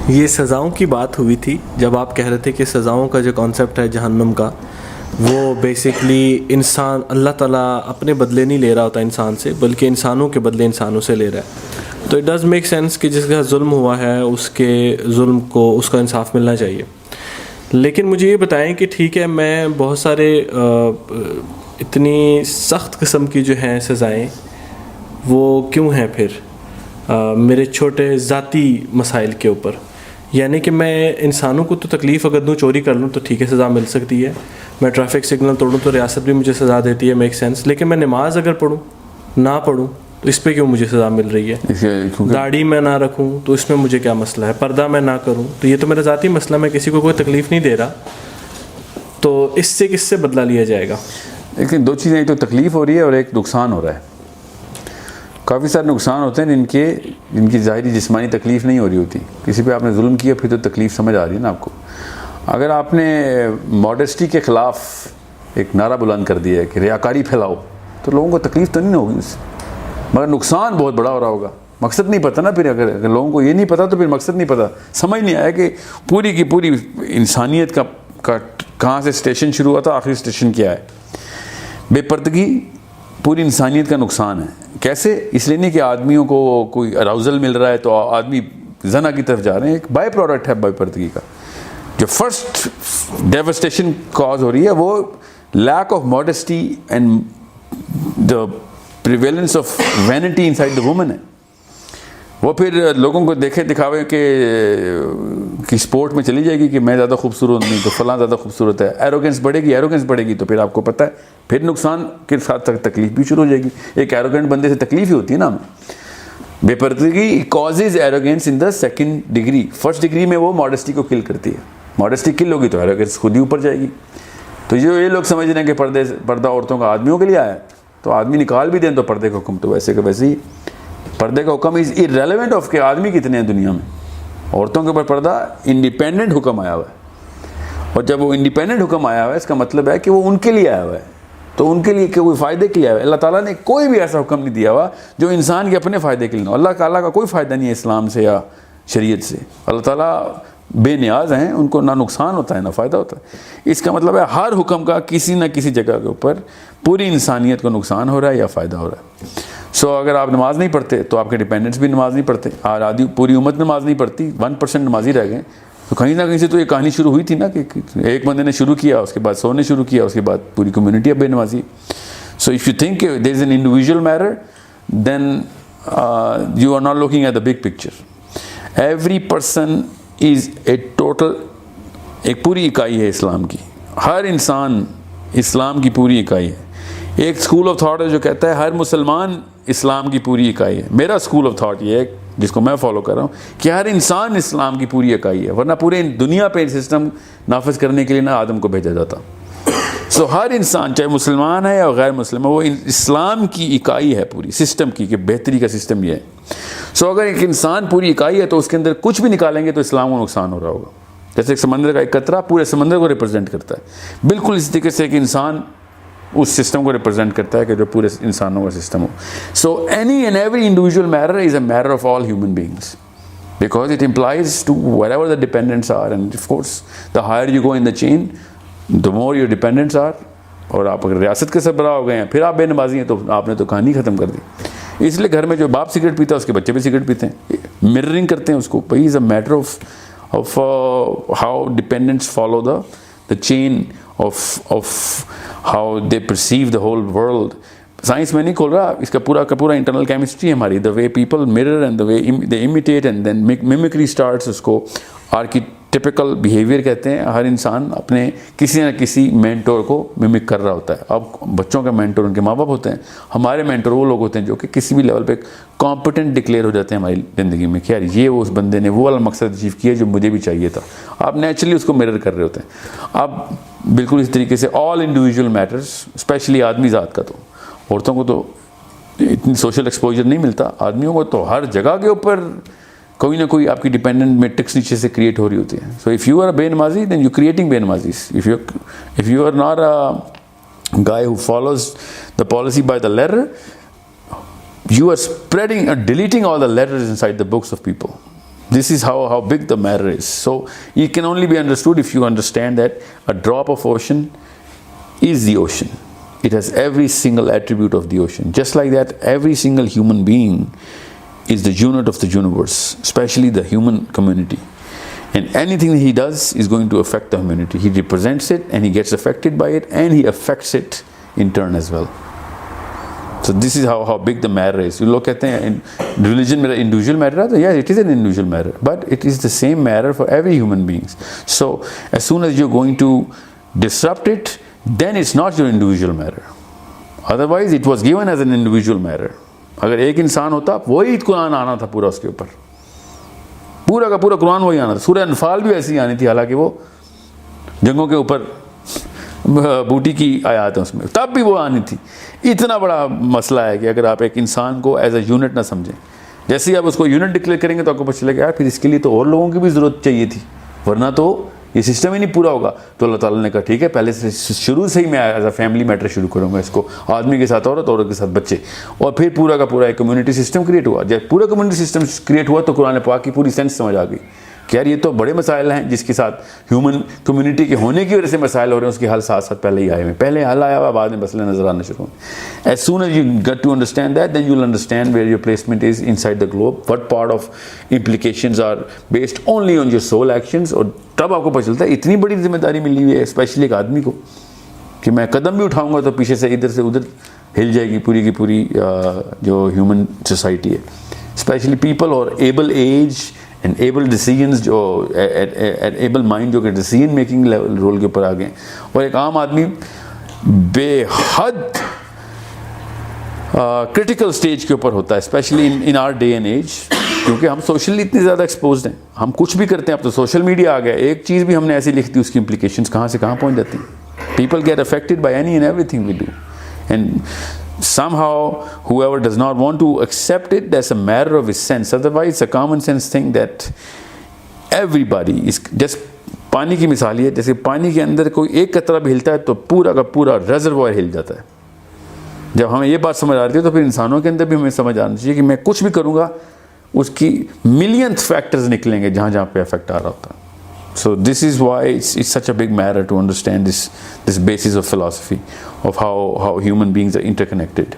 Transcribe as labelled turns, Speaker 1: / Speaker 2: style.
Speaker 1: ये सज़ाओं की बात हुई थी जब आप कह रहे थे कि सज़ाओं का जो कॉन्सेप्ट है जहन्नुम का, वो बेसिकली इंसान, अल्लाह ताला अपने बदले नहीं ले रहा होता इंसान से, बल्कि इंसानों के बदले इंसानों से ले रहा है। तो इट डज़ मेक सेंस कि जिसका जुल्म हुआ है उसके जुल्म को उसका इंसाफ मिलना चाहिए। लेकिन मुझे ये बताएं कि ठीक है, मैं बहुत सारे इतनी सख्त किस्म की जो हैं सज़ाएँ वो क्यों हैं फिर मेरे छोटे ज़ाती मसाइल के ऊपर? यानी कि मैं इंसानों को तो तकलीफ़ अगर दूँ, चोरी कर लूँ तो ठीक है सज़ा मिल सकती है, मैं ट्रैफिक सिग्नल तोड़ूँ तो रियासत भी मुझे सज़ा देती है, मेक सेंस। लेकिन मैं नमाज अगर पढ़ूँ ना पढ़ूँ तो इस पे क्यों मुझे सज़ा मिल रही है? दाढ़ी मैं ना रखूँ तो इसमें मुझे क्या मसला है? पर्दा मैं ना करूँ तो ये तो मेरा ज़ाती मसला, मैं किसी को कोई तकलीफ़ नहीं दे रहा, तो इससे किससे बदला लिया जाएगा?
Speaker 2: लेकिन दो चीज़ें, एक तो तकलीफ़ हो रही है और एक नुकसान हो रहा है। काफ़ी सारे नुकसान होते हैं जिनकी ज़ाहिरी जिस्मानी तकलीफ़ नहीं हो रही होती। किसी पे आपने जुल्म किया फिर तो तकलीफ़ समझ आ रही है ना आपको। अगर आपने मॉडेस्टी के ख़िलाफ़ एक नारा बुलंद कर दिया है कि रियाकारी फैलाओ, तो लोगों को तकलीफ़ तो नहीं होगी उससे, मगर नुकसान बहुत बड़ा हो रहा होगा। मकसद नहीं पता ना, फिर अगर लोगों को ये नहीं पता तो फिर मकसद नहीं पता, समझ नहीं आया कि पूरी की पूरी इंसानियत का कहाँ से स्टेशन शुरू हुआ था, आखिरी स्टेशन क्या है। बेपर्दगी पूरी इंसानियत का नुकसान है। कैसे? इसलिए नहीं कि आदमियों को कोई अराउजल मिल रहा है तो आदमी जना की तरफ जा रहे हैं, एक बाय प्रोडक्ट है बेपर्दगी का। जो फर्स्ट डेवस्टेशन कॉज हो रही है वो lack of modesty and the prevalence of vanity inside the woman है। वो फिर लोगों को देखे दिखावे कि स्पोर्ट में चली जाएगी कि मैं ज़्यादा खूबसूरत नहीं तो फलां ज़्यादा खूबसूरत है। एरोगेंस बढ़ेगी तो फिर आपको पता है फिर नुकसान के साथ तकलीफ भी शुरू हो जाएगी। एक एरोगेंट बंदे से तकलीफ ही होती है ना। बेपर्दगी causes arrogance in the second degree. First degree में वो मॉडेस्टी को किल करती है। मॉडेस्टी किल होगी तो एरोगेंस खुद ही ऊपर जाएगी। तो जो ये लोग समझ रहे हैं कि पर्दा औरतों का आदमियों के लिए आया, तो आदमी निकाल भी दें तो पर्दे का हुक्म तो वैसे का वैसे ही। पर्दे का हुक्म इज़ इररेलेवेंट ऑफ के आदमी कितने हैं दुनिया में। औरतों के ऊपर पर्दा इंडिपेंडेंट हुक्म आया हुआ है, और जब वो इंडिपेंडेंट हुक्म आया हुआ है इसका मतलब है कि वो उनके लिए आया हुआ है, तो उनके लिए कोई फ़ायदे के लिए आया हुआ है। अल्लाह ताला ने कोई भी ऐसा हुक्म नहीं दिया हुआ जो इंसान के अपने फ़ायदे के लिए हो। अल्लाह ताला का कोई फ़ायदा नहीं है इस्लाम से या शरीयत से। अल्लाह ताला बेनियाज हैं, उनको ना नुकसान होता है ना फ़ायदा होता है। इसका मतलब है हर हुक्म का किसी न किसी जगह के ऊपर पूरी इंसानियत को नुकसान हो रहा है या फ़ायदा हो रहा है। सो अगर आप नमाज़ नहीं पढ़ते तो आपके डिपेंडेंट्स भी नमाज़ नहीं पढ़ते, और आदि पूरी उम्मत नमाज़ नहीं पढ़ती, 1% नमाजी रह गए। तो कहीं ना कहीं से तो ये कहानी शुरू हुई थी ना कि एक बंदे ने शुरू किया, उसके बाद 100 ने शुरू किया, उसके बाद पूरी कम्युनिटी अब बेनमाजी। So if you think there is an individual matter then you are not looking at the big picture. Every person is a total, एक पूरी इकाई है इस्लाम की। हर इंसान इस्लाम की पूरी इकाई है। एक स्कूल ऑफ थॉट है जो कहता है हर मुसलमान इस्लाम की पूरी इकाई है। मेरा स्कूल ऑफ थॉट ये है जिसको मैं फॉलो कर रहा हूँ कि हर इंसान इस्लाम की पूरी इकाई है, वरना पूरे दुनिया पे सिस्टम नाफिज करने के लिए ना आदम को भेजा जाता। सो हर इंसान चाहे मुसलमान है या गैर मुस्लिम है, वो इस्लाम की इकाई है पूरी सिस्टम की, कि बेहतरी का सिस्टम ये है। सो अगर एक इंसान पूरी इकाई है तो उसके अंदर कुछ भी निकालेंगे तो इस्लाम को नुकसान हो रहा होगा। जैसे एक समंदर का एक कतरा पूरे समंदर को रिप्रेजेंट करता है, बिल्कुल इसी तरीके से एक इंसान उस सिस्टम को रिप्रेजेंट करता है कि जो पूरे इंसानों का सिस्टम हो। So any and every individual matter is a matter of all human beings, because it implies to wherever the dependents are, and of course the higher you go in the chain the more your dependents are। और आप अगर रियासत के सरबराह हो गए हैं फिर आप बेनमाजी हैं तो आपने तो कहानी ख़त्म कर दी। इसलिए घर में जो बाप सिगरेट पीता है उसके बच्चे भी सिगरेट पीते हैं, मिररिंग करते हैं उसको। भाई is a matter of how dependents follow the chain of how they perceive the whole world। Science में नहीं खोल रहा, इसका पूरा का पूरा इंटरनल केमिस्ट्री है हमारी। The way people mirror and the way they imitate and then mimicry starts, उसको आर्किटिपिकल बिहेवियर कहते हैं। हर इंसान अपने किसी न किसी मेंटोर को मिमिक कर रहा होता है। अब बच्चों का मेंटोर उनके माँ बाप होते हैं, हमारे मेंटोर वो लोग होते हैं जो कि किसी भी लेवल पे कॉम्पिटेंट डिक्लेयर हो जाते हैं हमारी ज़िंदगी में कि यार ये उस बंदे ने वो वाला मकसद अचीव किया जो मुझे भी चाहिए था। आप नेचुरली उसको मिरर कर रहे होते हैं। अब बिल्कुल इस तरीके से ऑल इंडिविजुअल मैटर्स, स्पेशली आदमी ज़ात का, तो औरतों को तो इतनी सोशल एक्सपोजर नहीं मिलता, आदमियों को तो हर जगह के ऊपर कोई ना कोई आपकी डिपेंडेंट मैट्रिक्स नीचे से क्रिएट हो रही होती है। So if you are a बेनमाजी देन यू क्रिएटिंग बेनमाजीज। If you are not a guy who follows the policy by the letter, you are spreading or deleting all the letters inside the books of people। This is how big the matter is. So it can only be understood if you understand that a drop of ocean is the ocean. It has every single attribute of the ocean. Just like that, every single human being is the unit of the universe, especially the human community. And anything that he does is going to affect the humanity. He represents it and he gets affected by it and he affects it in turn as well. So this is how big the matter is. You look at the religion में individual matter है, तो yes, it is an individual matter, but it is the same matter for every human beings. So as soon as you're going to disrupt it, then it's not your individual matter. Otherwise, it was given as an individual matter. अगर एक इंसान होता, वही कुरान आना था पूरा उसके ऊपर, पूरा का पूरा कुरान वही आना था. सूरह अनफाल भी ऐसी आनी थी, हालांकि वो जंगों के ऊपर बूटी की आयत है उसमें, तब भी वो आनी थी. इतना बड़ा मसला है कि अगर आप एक इंसान को एज अ यूनिट ना समझें, जैसे ही आप उसको यूनिट डिक्लेयर करेंगे तो आपको पता चलेगा यार फिर इसके लिए तो और लोगों की भी ज़रूरत चाहिए थी, वरना तो ये सिस्टम ही नहीं पूरा होगा. तो अल्लाह ताला ने कहा ठीक है, पहले से शुरू से ही मैं एज अ फैमिली मैटर शुरू करूँगा इसको, आदमी के साथ औरत, औरत के साथ बच्चे, और फिर पूरा का पूरा एक कम्युनिटी सिस्टम क्रिएट हुआ. जब पूरा कम्युनिटी सिस्टम क्रिएट हुआ तो कुरान पाक की पूरी सेंस समझ आ गई कि यार ये तो बड़े मसाइल हैं जिसके साथ ह्यूमन कम्युनिटी के होने की वजह से मसाइल हो रहे हैं, उसके हल साथ साथ पहले ही आए हुए, पहले हल आया हुआ, बाद में मसले नजर आना शुरू हुए. As soon as you get to understand that, then you will understand where your placement is inside the globe, what part of implications are based only on your sole actions. और तब आपको पता चलता है इतनी बड़ी जिम्मेदारी मिली हुई है स्पेशली एक आदमी को कि मैं कदम भी उठाऊंगा तो पीछे से इधर उधर हिल जाएगी पूरी की पूरी जो ह्यूमन सोसाइटी है, स्पेशली पीपल और able age and able decisions, जो एबल माइंड जो कि डिसीजन मेकिंग लेवल रोल के ऊपर आ गए. और एक आम आदमी बेहद क्रिटिकल स्टेज के ऊपर होता है, specially in our day and age, क्योंकि हम सोशली इतने ज़्यादा एक्सपोज्ड हैं, हम कुछ भी करते हैं. अब तो सोशल मीडिया आ गया, एक चीज़ भी हमने ऐसी लिख दी उसकी इम्प्लीकेशंस कहाँ से कहाँ पहुँच जाती हैं. People get affected by any and everything we do, and somehow whoever does not want to accept it, that's a matter of his sense. Otherwise it's a common sense thing that everybody is just. पानी की मिसाल है, जैसे पानी के अंदर कोई एक कतरा भी हिलता है तो पूरा का पूरा रिजर्वॉयर हिल जाता है. जब हमें ये बात समझ आ रही है तो फिर इंसानों के अंदर भी हमें समझ आना चाहिए कि मैं कुछ भी करूँगा उसकी मिलियंथ फैक्टर्स निकलेंगे जहाँ जहाँ पे इफेक्ट आ रहा होता है. So this is why it's such a big matter to understand this basis of philosophy of how human beings are interconnected.